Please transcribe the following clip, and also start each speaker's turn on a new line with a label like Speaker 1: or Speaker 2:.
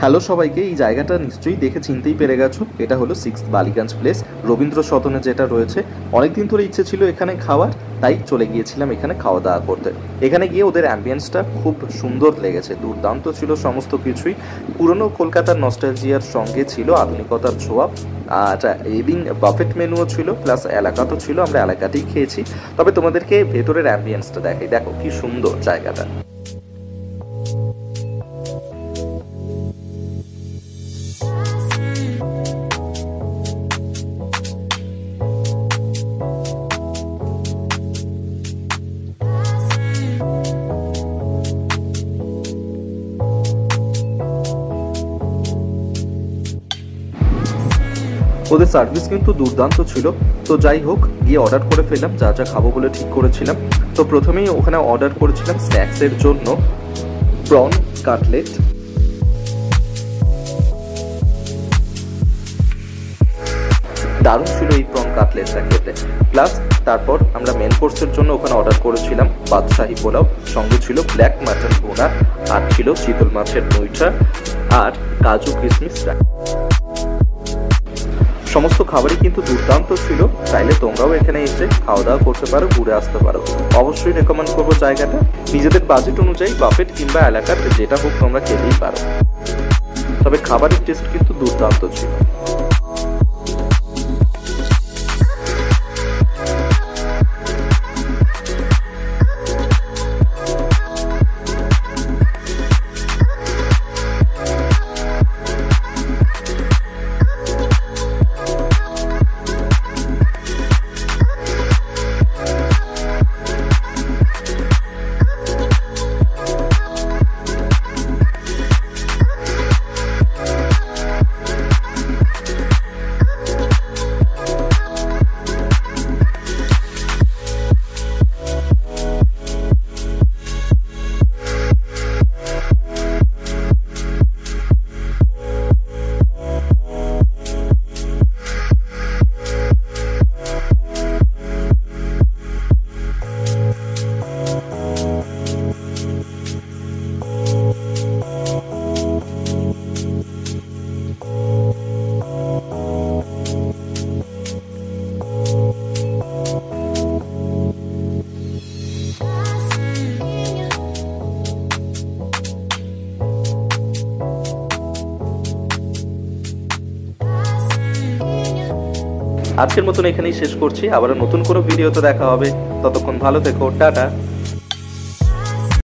Speaker 1: Hello সবাইকে, এই জায়গাটা নিশ্চয়ই দেখে চিনতেই পেরে গেছো। এটা হলো 6th বালিগঞ্জ প্লেস, রবীন্দ্র সদনে যেটা রয়েছে। অনেকদিন ধরে ইচ্ছে ছিল এখানে খাওয়ার, তাই চলে গিয়েছিলাম এখানে খাওয়া দাওয়া করতে। এখানে গিয়ে ওদের অ্যাম্বিয়েন্সটা খুব সুন্দর লেগেছে, দুর্দান্ত ছিল সমস্ত কিছুই। পুরনো কলকাতার নস্টালজিয়ার সঙ্গে ছিল আধুনিকতার ছোঁয়া। আর এদিন বাফেট মেনুও ছিল, প্লাস এলাকা তো ছিল, আমরা এলাকাতেই খেয়েছি। তবে তোমাদেরকে ভেতরের অ্যাম্বিয়েন্সটা দেখাই, দেখো কি সুন্দর জায়গাটা। ওদের সার্ভিস কিন্তু দুর্দান্ত ছিল। তো যাই হোক, গিয়ে অর্ডার করে ফেললাম যা যা খাবো বলে ঠিক করেছিলাম। তো প্রথমেই ওখানে অর্ডার করেছিলাম স্ন্যাক্সের জন্য প্রন কাটলেট, দারুণ ছিল এই প্রন কাটলেটটা খেতে। প্লাস তারপর আমরা মেন কোর্সের জন্য ওখানে অর্ডার করেছিলাম বাদশাহী পোলাও, সঙ্গে ছিল ব্ল্যাক মাটন ভুনা, আর ছিল চিতল মাছের মুইঠা আর কাজু কিশমিশ। সমস্ত খাবারই কিন্তু দুর্দান্ত ছিল। চাইলে তোমরাও এখানে এসে খাওয়া দাওয়া করতে পারো, ঘুরে আসতে পারো। অবশ্যই রেকমেন্ড করবো জায়গাটা। নিজেদের বাজেট অনুযায়ী বাফেট কিংবা এলাকার যেটা হোক তোমরা খেতেই পারো, তবে খাবারের টেস্ট কিন্তু দুর্দান্ত ছিল। আজকের মতন এখানেই শেষ করছি। আবার নতুন কোনো ভিডিওতে দেখা হবে। ততক্ষণ ভালো থেকো, টাটা।